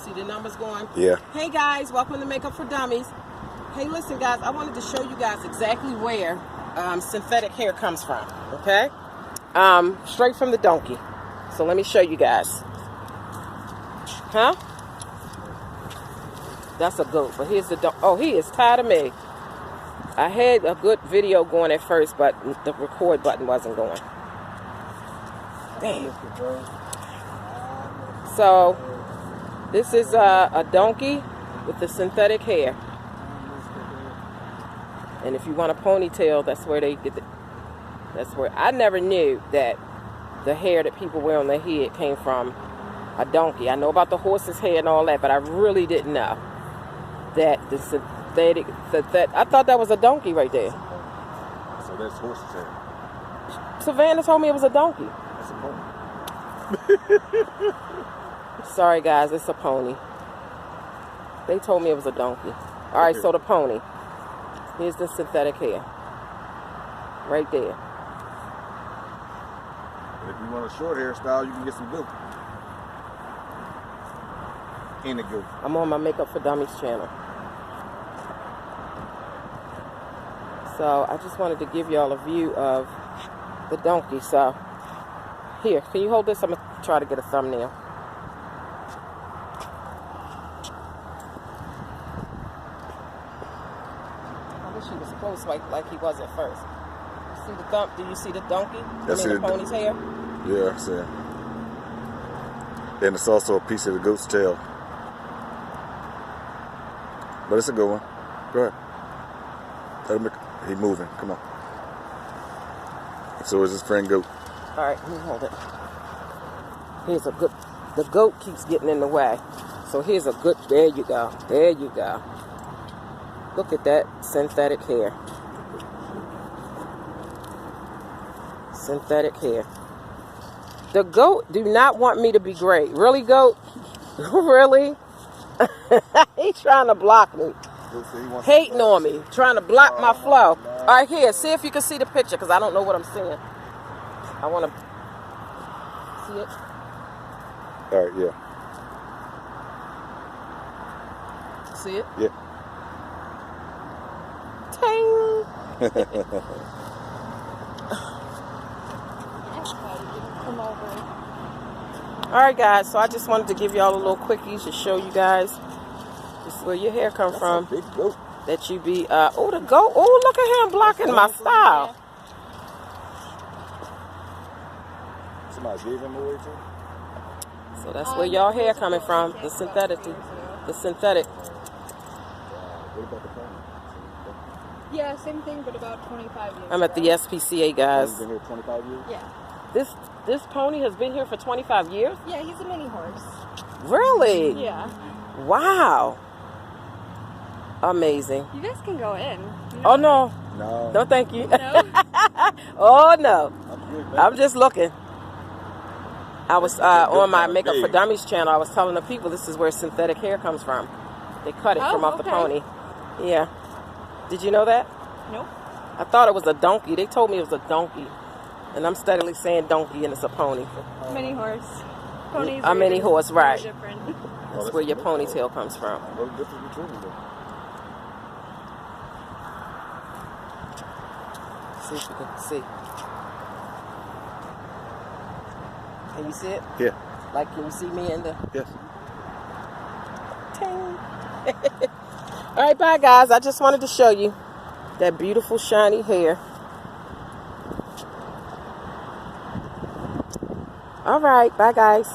See the numbers going? Yeah. Hey guys, welcome to Makeup for Dummies. Hey, listen guys, I wanted to show you guys exactly where synthetic hair comes from, okay? Straight from the donkey. So let me show you guys. Huh? That's a goat, but here's the donkey. Oh, he is tired of me. I had a good video going at first, but the record button wasn't going. Damn. So, this is a donkey with the synthetic hair. And if you want a ponytail, that's where they get it. That's where I never knew that the hair that people wear on their head came from a donkey. I know about the horse's hair and all that, but I really didn't know that the synthetic. I thought that was a donkey right there. So that's horse's hair. Savannah told me it was a donkey. That's a pony. Sorry guys, it's a pony. They told me it was a donkey. All right, so the pony. Here's the synthetic hair. Right there. If you want a short hairstyle, you can get some goat. In the goat. I'm on my Makeup for Dummies channel. So I just wanted to give y'all a view of the donkey. So here, can you hold this? I'm gonna try to get a thumbnail. I wish he was close like he was at first. You see the do you see the donkey? I mean the pony's hair? Yeah, I see it. And it's also a piece of the goat's tail. But it's a good one. Go ahead. He's moving. Come on. So is his friend goat. All right, let me hold it. Here's a good. The goat keeps getting in the way. So here's a good. There you go. There you go. Look at that synthetic hair. Synthetic hair. The goat do not want me to be great. Really, goat? Really? He's trying to block me. Hating on me. Trying to block my flow. All right, here. See if you can see the picture, because I don't know what I'm seeing. I want to see it. All right, yeah. See it? Yeah. Ting! Alright guys, so I just wanted to give y'all a little quickie to show you guys this is where your hair come from. Big goat. That you be oh the goat, oh look at him blocking my style. Somebody gave him away too? So that's where y'all hair coming from, the synthetic. The synthetic. What about the pony? Yeah, same thing, but about 25 years. I'm at the SPCA guys. He's been here 25 years? Yeah. This pony has been here for 25 years? Yeah, he's a mini horse. Really? Yeah. Wow. Amazing. You guys can go in. Oh no. No. No thank you. No? Oh no. I'm good, man. I'm just looking. I was on my Makeup for Dummies channel. I was telling the people this is where synthetic hair comes from. They cut it from off the pony. Yeah. Did you know that? Nope. I thought it was a donkey. They told me it was a donkey. And I'm steadily saying donkey and it's a pony. Mini horse. Ponies A mini horse, right. different. That's where your ponytail comes from. What difference between them? See if you can see. Can you see it? Yeah. Like, can you see me in the... Yes. Ting. All right, bye, guys. I just wanted to show you that beautiful, shiny hair. All right, bye, guys.